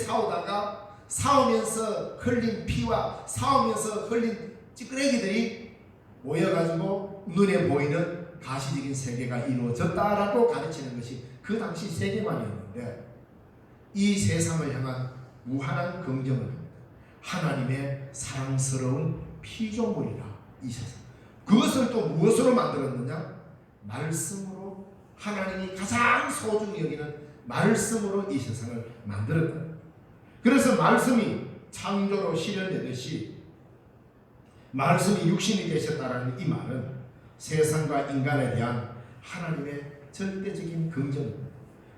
A: 싸우면서 흘린 피와 싸우면서 흘린 찌끄레기들이 모여가지고 눈에 보이는 가시적인 세계가 이루어졌다라고 가르치는 것이 그 당시 세계관이었는데, 이 세상을 향한 무한한 긍정을 합니다. 하나님의 사랑스러운 피조물이라 이 세상. 그것을 또 무엇으로 만들었느냐? 말씀으로, 하나님이 가장 소중히 여기는 말씀으로 이 세상을 만들었다. 그래서 말씀이 창조로 실현되듯이 말씀이 육신이 되셨다라는 이 말은 세상과 인간에 대한 하나님의 절대적인 긍정입니다.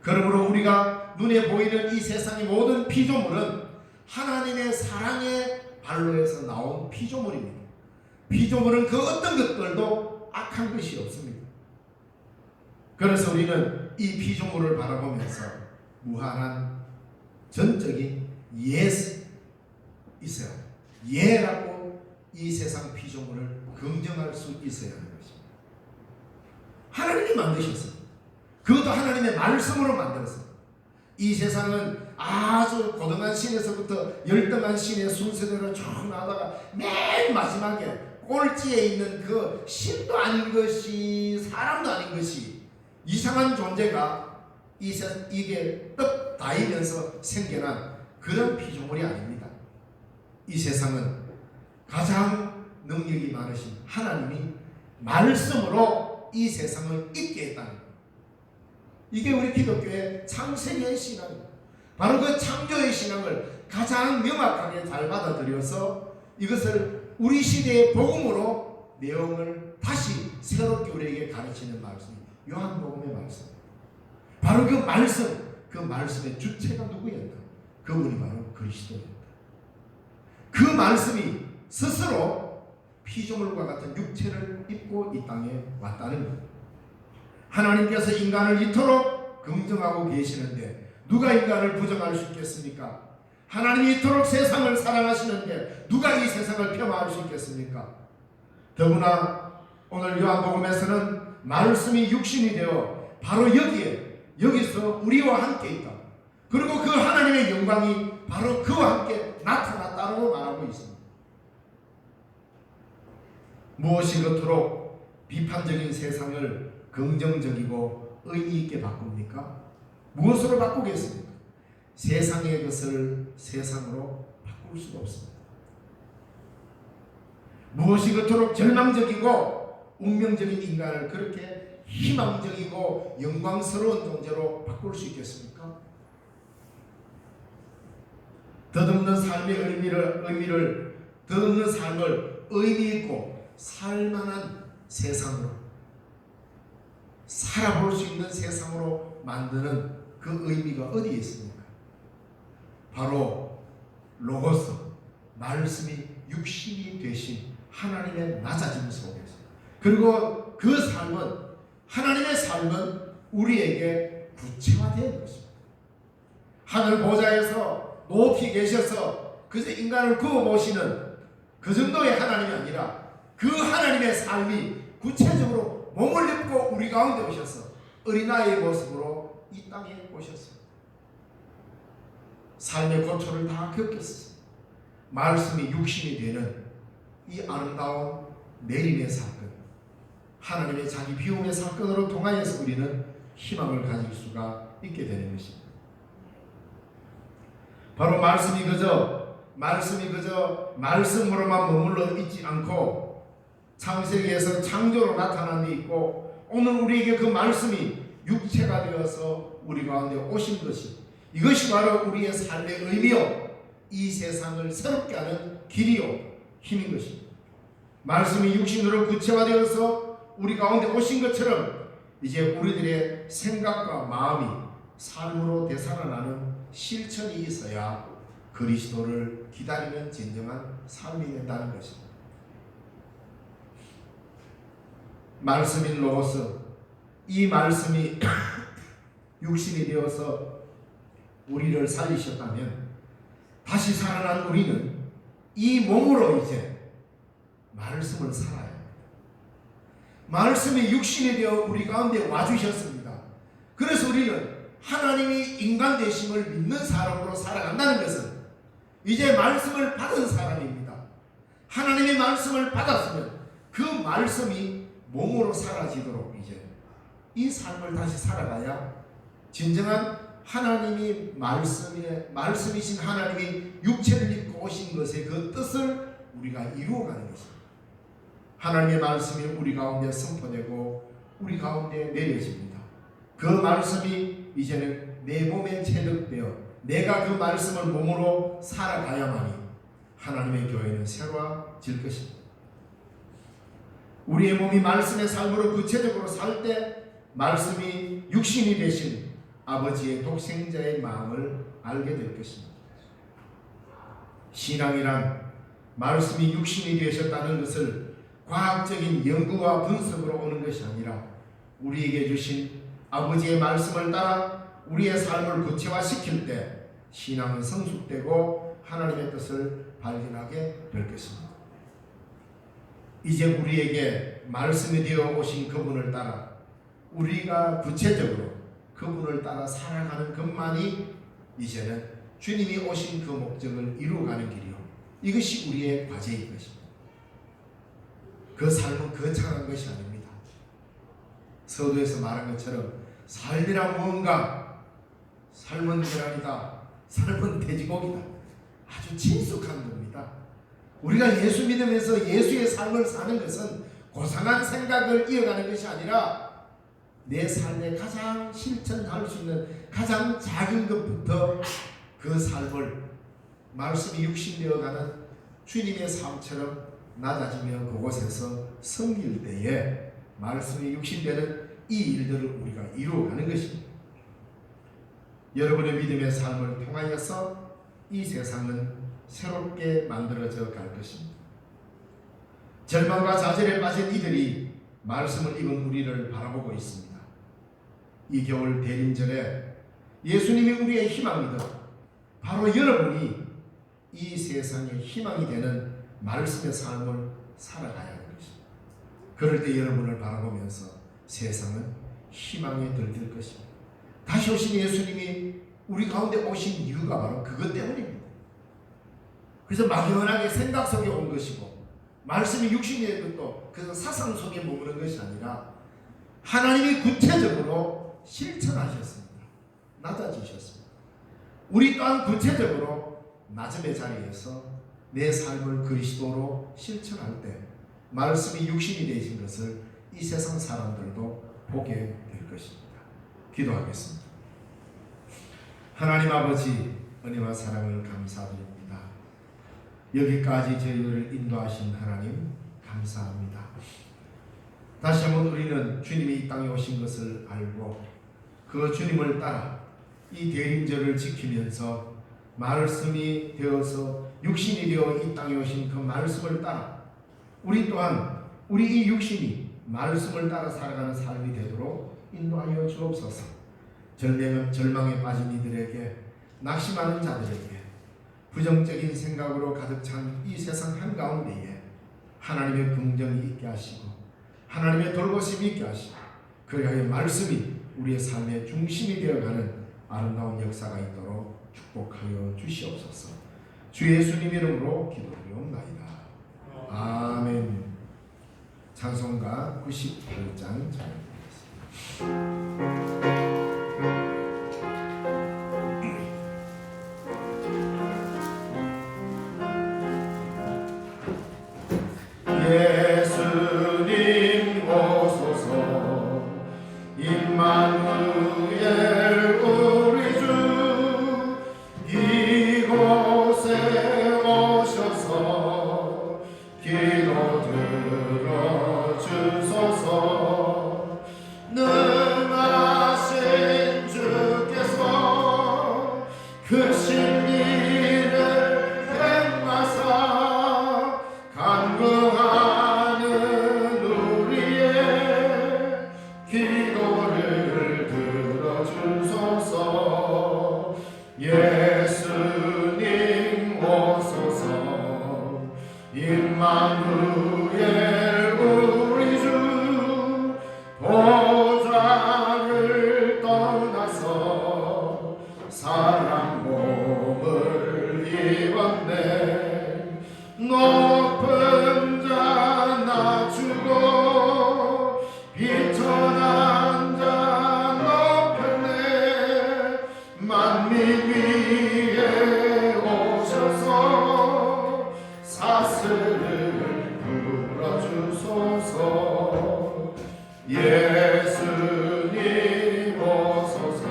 A: 그러므로 우리가 눈에 보이는 이 세상의 모든 피조물은 하나님의 사랑의 발로에서 나온 피조물입니다. 피조물은 그 어떤 것들도 악한 것이 없습니다. 그래서 우리는 이 피조물을 바라보면서 무한한 전적인 예수 있어야 합니다. 예라고 이 세상 피조물을 긍정할 수 있어야 하는 것입니다. 하나님이 만드셨습니다. 그것도 하나님의 말씀으로 만들었습니다. 이 세상은 아주 고등한 신에서부터 열등한 신의 순서대로 쭉 나다가 맨 마지막에 꼴찌에 있는 그 신도 아닌 것이, 사람도 아닌 것이, 이상한 존재가 이게 떡 다이면서 생겨난 그런 피조물이 아닙니다. 이 세상은 가장 능력이 많으신 하나님이 말씀으로 이 세상을 있게 했다는 것. 이게 우리 기독교의 창세기의 신앙입니다. 바로 그 창조의 신앙을 가장 명확하게 잘 받아들여서 이것을 우리 시대의 복음으로 내용을 다시 새롭게 우리에게 가르치는 말씀이 요한복음의 말씀. 바로 그 말씀, 그 말씀의 주체가 누구였나? 그분이 바로 그리스도였다. 그 말씀이 스스로 피조물과 같은 육체를 입고 이 땅에 왔다는 것. 하나님께서 인간을 이토록 긍정하고 계시는데 누가 인간을 부정할 수 있겠습니까? 하나님이 이토록 세상을 사랑하시는데 누가 이 세상을 폄하할 수 있겠습니까? 더구나 오늘 요한복음에서는 말씀이 육신이 되어 바로 여기서 우리와 함께 있다. 그리고 그 하나님의 영광이 바로 그와 함께 나타났다고 말하고 있습니다. 무엇이 그토록 비판적인 세상을 긍정적이고 의미 있게 바꿉니까? 무엇으로 바꾸겠습니까? 세상의 것을 세상으로 바꿀 수가 없습니다. 무엇이 그토록 절망적이고 운명적인 인간을 그렇게 희망적이고 영광스러운 존재로 바꿀 수 있겠습니까? 덧없는 삶의 의미를
C: 덧없는 삶을 의미 있고 살만한 세상으로, 살아볼 수 있는 세상으로 만드는 그 의미가 어디에 있습니까? 바로 로고스, 말씀이 육신이 되신 하나님의 낮아짐 속에서, 그리고 그 삶은, 하나님의 삶은 우리에게 구체화된 것입니다. 하늘 보좌에서 높이 계셔서 그저 인간을 구워보시는 그 정도의 하나님이 아니라 그 하나님의 삶이 구체적으로 몸을 입고 우리 가운데 오셔서 어린아이의 모습으로 이 땅에 오셨어요. 삶의 고초를 다 겪었어요. 말씀이 육신이 되는 이 아름다운 내림의 사건, 하나님의 자기 비움의 사건으로 통하여서 우리는 희망을 가질 수가 있게 되는 것입니다. 바로 말씀이 그저 말씀으로만 머물러 있지 않고 창세기에서 창조로 나타난 데 있고, 오늘 우리에게 그 말씀이 육체가 되어서 우리 가운데 오신 것이, 이것이 바로 우리의 삶의 의미요, 이 세상을 새롭게 하는 길이요, 힘인 것입니다. 말씀이 육신으로 구체화되어서 우리 가운데 오신 것처럼 이제 우리들의 생각과 마음이 삶으로 되살아나는 실천이 있어야 그리스도를 기다리는 진정한 삶이 된다는 것입니다. 말씀인 로고스, 이 말씀이 육신이 되어서 우리를 살리셨다면 다시 살아난 우리는 이 몸으로 이제 말씀을 살아야 합니다. 말씀이 육신이 되어 우리 가운데 와주셨습니다. 그래서 우리는 하나님이 인간 되심을 믿는 사람으로 살아간다는 것은 이제 말씀을 받은 사람입니다. 하나님의 말씀을 받았으면 그 말씀이 몸으로 사라지도록 이제 이 삶을 다시 살아가야 진정한 하나님이 말씀이신 하나님이 육체를 입고 오신 것의 그 뜻을 우리가 이루어가는 것입니다. 하나님의 말씀이 우리 가운데 선포되고 우리 가운데 내려집니다. 그 말씀이 이제는 내 몸에 체득되어 내가 그 말씀을 몸으로 살아가야만이 하나님의 교회는 새로워질 것입니다. 우리의 몸이 말씀의 삶으로 구체적으로 살 때 말씀이 육신이 되신 아버지의 독생자의 마음을 알게 될 것입니다. 신앙이란 말씀이 육신이 되셨다는 것을 과학적인 연구와 분석으로 오는 것이 아니라 우리에게 주신 아버지의 말씀을 따라 우리의 삶을 구체화시킬 때 신앙은 성숙되고 하나님의 뜻을 발견하게 될 것입니다. 이제 우리에게 말씀이 되어 오신 그분을 따라 우리가 구체적으로 그분을 따라 살아가는 것만이 이제는 주님이 오신 그 목적을 이루어가는 길이요, 이것이 우리의 과제인 것입니다. 그 삶은 거창한 것이 아닙니다. 서두에서 말한 것처럼 삶이란 무언가, 삶은 계란이다, 삶은 돼지고기다, 아주 친숙한 겁니다. 우리가 예수 믿으면서 예수의 삶을 사는 것은 고상한 생각을 이어가는 것이 아니라 내 삶에 가장 실천할 수 있는 가장 작은 것부터 그 삶을 말씀이 육신되어가는 주님의 삶처럼 낮아지며 그곳에서 섬길 때에 말씀이 육신되는 이 일들을 우리가 이루어가는 것입니다. 여러분의 믿음의 삶을 통하여서 이 세상은 새롭게 만들어져 갈 것입니다. 절망과 좌절에 빠진 이들이 말씀을 읽은 우리를 바라보고 있습니다. 이 겨울 대림절에 예수님이 우리의 희망이듯 바로 여러분이 이 세상의 희망이 되는 말씀의 삶을 살아가야 하는 것입니다. 그럴 때 여러분을 바라보면서 세상은 희망에 들들 것입니다. 다시 오신 예수님이 우리 가운데 오신 이유가 바로 그것 때문입니다. 그래서 막연하게 생각 속에 온 것이고 말씀이 육신이 된 것도 그래서 사상 속에 머무는 것이 아니라 하나님이 구체적으로 실천하셨습니다. 낮아지셨습니다. 우리 또한 구체적으로 낮음의 자리에서 내 삶을 그리스도로 실천할 때 말씀이 육신이 되신 것을 이 세상 사람들도 보게 될 것입니다. 기도하겠습니다. 하나님 아버지, 은혜와 사랑을 감사드립니다. 여기까지 저희를 인도하신 하나님 감사합니다. 다시 한번 우리는 주님이 이 땅에 오신 것을 알고 그 주님을 따라 이 대림절을 지키면서 말씀이 되어서 육신이 되어 이 땅에 오신 그 말씀을 따라 우리 또한 우리 이 육신이 말씀을 따라 살아가는 삶이 되도록 인도하여 주옵소서. 절망에 빠진 이들에게, 낙심하는 자들에게, 부정적인 생각으로 가득 찬 이 세상 한가운데에 하나님의 긍정이 있게 하시고 하나님의 돌보심이 있게 하시고 그리하여 말씀이 우리의 삶의 중심이 되어가는 아름다운 역사가 있도록 축복하여 주시옵소서. 주 예수님 이름으로 기도드리옵나이다. 아멘. 찬송가 98장 찬양드리겠습니다. 예수님 오소서 임마누엘 우리 주 이곳에 오셔서 기도 들어주소서. 능하신 주께서 그 신리를 행하사 간구하는 우리의 기도를 들어주소서. 예수님 오소서 임마누엘 우리 주 보좌를 떠나서 사람 몸을 입었네. 높은 자 낮추고 비천한 자 높였네. 만민 위에 오셔서 사슬을 풀어주소서. 예수님 오소서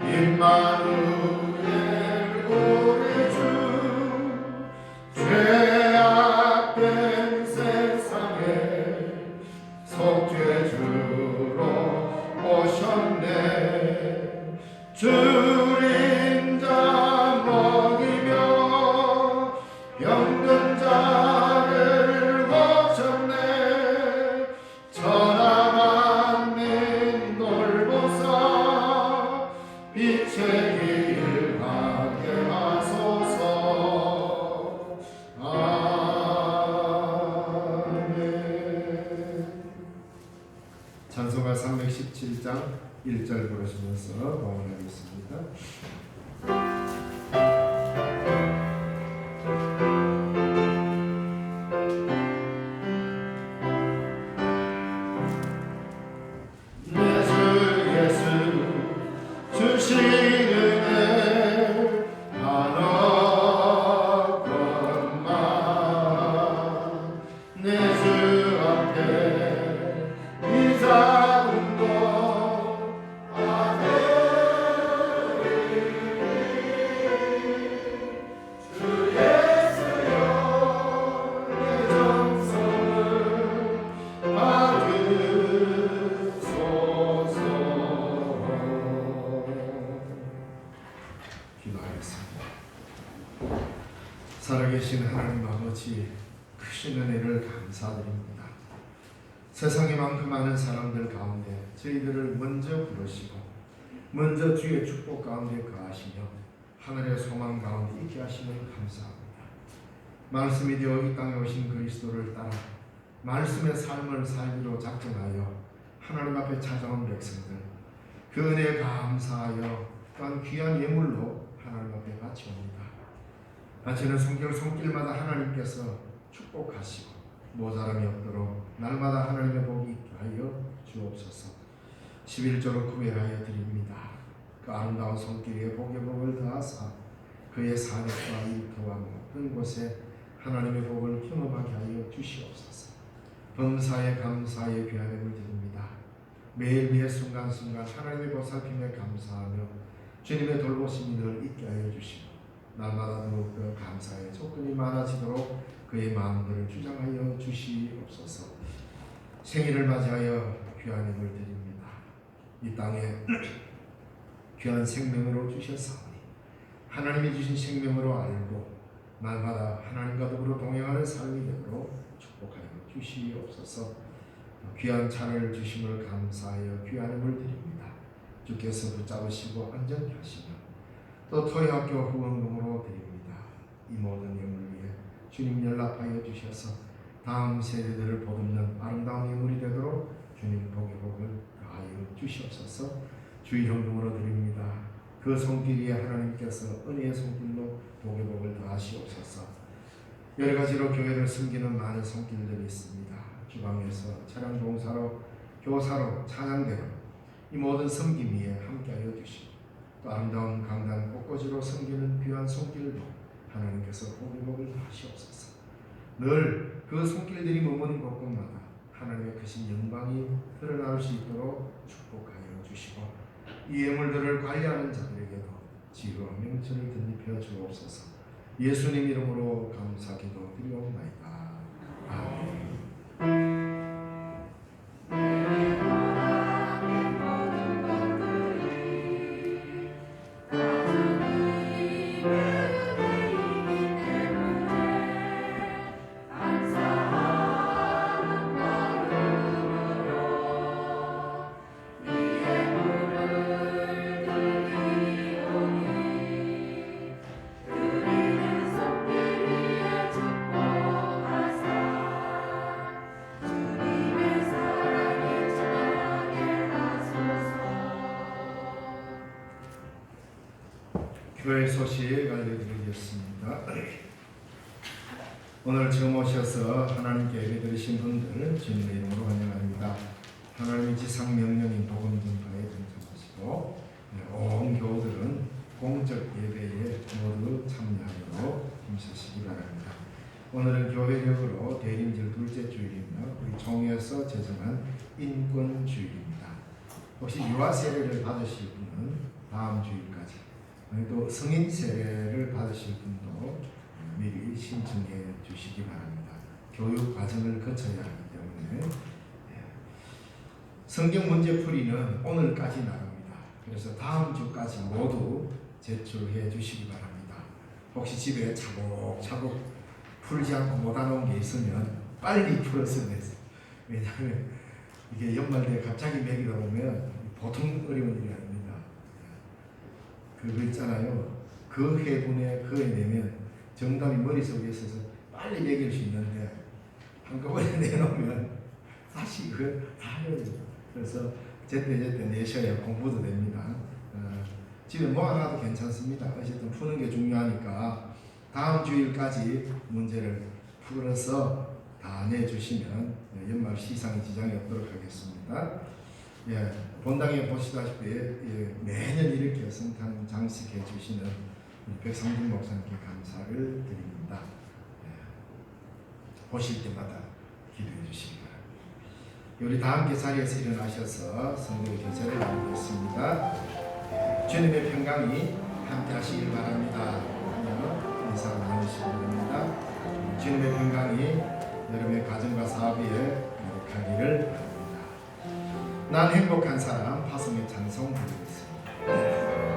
C: 임마누엘 우리 주 죄악된 세상에 속죄주로 오셨네. 줄인 자 먹이며 병든 자를 고쳤네. 천하만민 돌보사 빛의 길 가게 하소서. 아멘. 찬송가 317장 1절 부르시면서 봉헌하겠습니다. 살아계신 하나님 아버지, 크신 은혜를 감사드립니다. 세상에 많고 많은 사람들 가운데 저희들을 먼저 부르시고 먼저 주의 축복 가운데 거하시며 하늘의 소망 가운데 있게 하시는 감사합니다. 말씀이 되어 이 땅에 오신 그리스도를 따라 말씀의 삶을 살기로 작정하여 하나님 앞에 찾아온 백성들, 그 은혜에 감사하여 또한 귀한 예물로 하나님 앞에 바치옵니다. 바치는 손길마다 하나님께서 축복하시고 모자람이 없도록 날마다 하나님의 복이 있게 하여 주옵소서. 11조로 구별하여 드립니다. 그 아름다운 손길에 복의 복을 더하사 그의 사력과 일터와 모든 곳에 하나님의 복을 경험하게 하여 주시옵소서. 범사에 감사의 귀하됨을 드립니다. 매일매일 순간순간 하나님의 보살핌에 감사하며 주님의 돌보심이 늘 있게 하여 주시고 날마다 더욱 더 감사의 조건이 많아지도록 그의 마음들을 주장하여 주시옵소서. 생일을 맞이하여 귀한 힘을 드립니다. 이 땅에 귀한 생명으로 주셨사오니 하나님이 주신 생명으로 알고 날마다 하나님과 더불어 동행하는 삶이 되도록 축복하여 주시옵소서. 귀한 차를 주심을 감사하여 귀한 힘을 드립니다. 주께서 붙잡으시고 안전케 하시며 또 토요학교 후원금으로 드립니다. 이 모든 영을 위해 주님 연락하여 주셔서 다음 세대들을 보듬는 아름다운 인물이 되도록 주님 복의 복을 더하여 주시옵소서. 주의 현금으로 드립니다. 그 손길 위에 하나님께서 은혜의 손길로 복의 복을 더하시옵소서. 여러 가지로 교회를 섬기는 많은 손길들이 있습니다. 주방에서 차량 봉사로, 교사로, 찬양대로 이 모든 섬김 위에 함께하여 주시고 또 아름다운 강단 꽃꽂이로 섬기는 귀한 손길도 하나님께서 복의 복을 더하시옵소서. 늘 그 손길들이 머무는 곳곳마다 하나님의 크신 영광이 드러날 수 있도록 축복하여 주시고 이 예물들을 관리하는 자들에게도 지혜와 명철을 덧입혀 주옵소서. 예수님 이름으로 감사기도 드리옵나이다. 아멘. 교회 소식 알려드리겠습니다. 오늘 처음 오셔서 하나님께 예배드리신 분들 주님의 이름으로 환영합니다. 하나님의 지상 명령인 복음 전파에 동참하시고 온 교우들은 공적 예배에 모두 참여하도록 힘쓰시기 바랍니다. 오늘은 교회력으로 대림절 둘째 주일이며 우리 총회에서 제정한 인권 주일입니다. 혹시 유아 세례를 받으실 분은 다음 주일까지 또 성인 세례를 받으실 분도 미리 신청해 주시기 바랍니다. 교육 과정을 거쳐야 하기 때문에 성경 문제풀이는 오늘까지 나갑니다. 그래서 다음 주까지 모두 제출해 주시기 바랍니다. 혹시 집에 차곡차곡 풀지 않고 못하는 게 있으면 빨리 풀어서 내세요. 왜냐하면 이게 연말에 갑자기 매기다 보면 보통 어려운 일이 아닙니다. 그거 있잖아요. 그 해분에 그에 내면 정답이 머릿속에 있어서 빨리 매길 수 있는데 한꺼번에 내놓으면 다시 그걸 다 해야 돼요. 그래서 제때 내셔야 공부도 됩니다. 집에 모아놔도 괜찮습니다. 어쨌든 푸는 게 중요하니까 다음 주일까지 문제를 풀어서 다 내주시면 연말 시상에 지장이 없도록 하겠습니다. 본당에 보시다시피 매년 이렇게 성탄 장식해 주시는 백성준 목사님께 감사를 드립니다. 보실 때마다 기도해 주시기 바랍니다. 우리 다 함께 자리에서 일어나셔서 성도의 교제를 나누겠습니다. 주님의 평강이 함께 하시길 바랍니다. 인사 나누시기 바랍니다. 주님의 평강이 여러분의 가정과 사업에 가득하기를 바랍니다. 난 행복한 사람 파송의 찬송 부르겠습니다.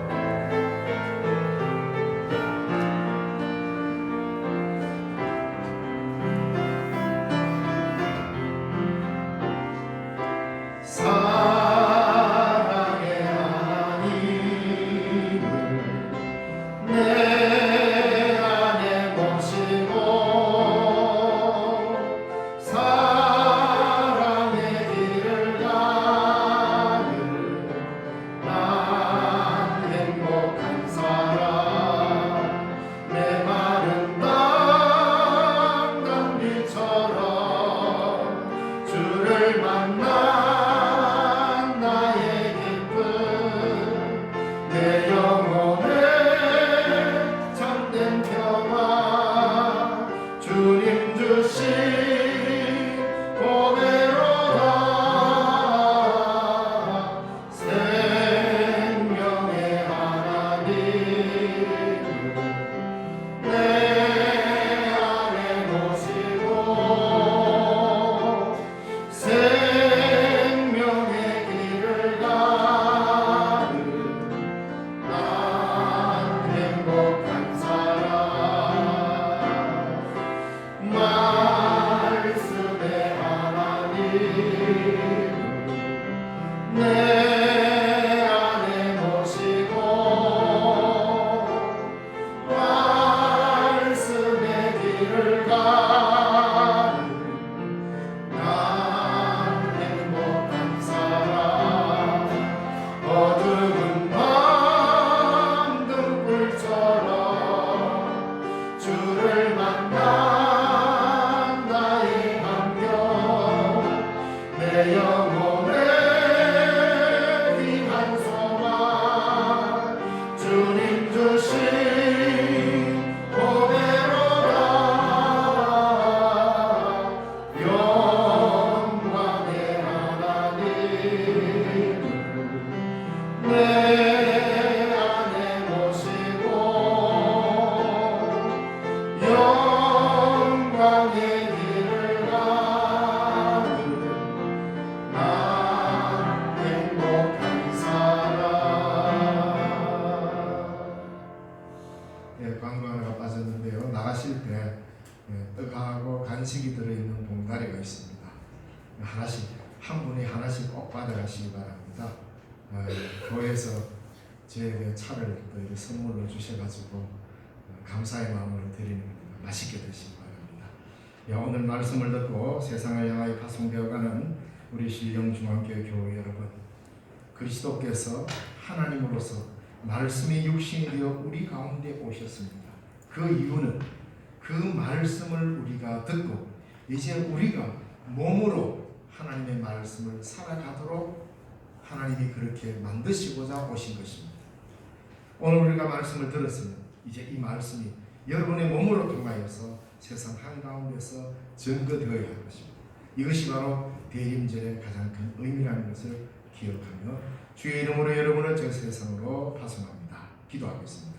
C: 내 안에 모시고 영광의 길을 가는 나 행복한 사람. 광고 하나가 빠졌는데요. 나가실 때 떡하고 간식이 들어있는 봉다리가 있습니다. 하나씩, 한 분이 하나씩 꼭 받아가시기 바랍니다. 교회에서 저에게 차를 또 이렇게 선물로 주셔가지고 감사의 마음을 드리는 겁니다. 맛있게 드시기 바랍니다. 오늘 말씀을 듣고 세상을 향하여 파송되어가는 우리 신령중앙교회 교회 여러분, 그리스도께서 하나님으로서 말씀이 육신이 되어 우리 가운데 오셨습니다. 그 이유는 그 말씀을 우리가 듣고 이제 우리가 몸으로 하나님의 말씀을 살아가도록 하나님이 그렇게 만드시고자 오신 것입니다. 오늘 우리가 말씀을 들었으면 이제 이 말씀이 여러분의 몸으로 통하여서 세상 한가운데서 증거되어야 할 것입니다. 이것이 바로 대림절의 가장 큰 의미라는 것을 기억하며 주의 이름으로 여러분을 저 세상으로 파송합니다. 기도하겠습니다.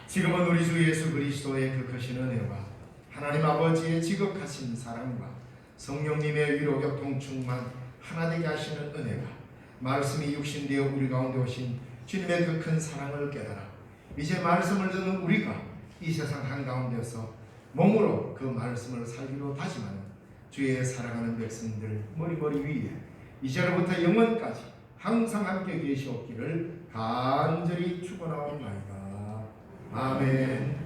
C: 지금은 우리 주 예수 그리스도의 그 크신 은혜와 하나님 아버지의 지극하신 사랑과 성령님의 위로 교통 충만 하나 되게 하시는 은혜가 말씀이 육신되어 우리 가운데 오신 주님의 그 큰 사랑을 깨달아 이제 말씀을 듣는 우리가 이 세상 한가운데서 몸으로 그 말씀을 살기로 다짐하는 주의 사랑하는 백성들 머리머리 위에 이제로부터 영원까지 항상 함께 계시옵기를 간절히 축원하옵나이다. 아멘.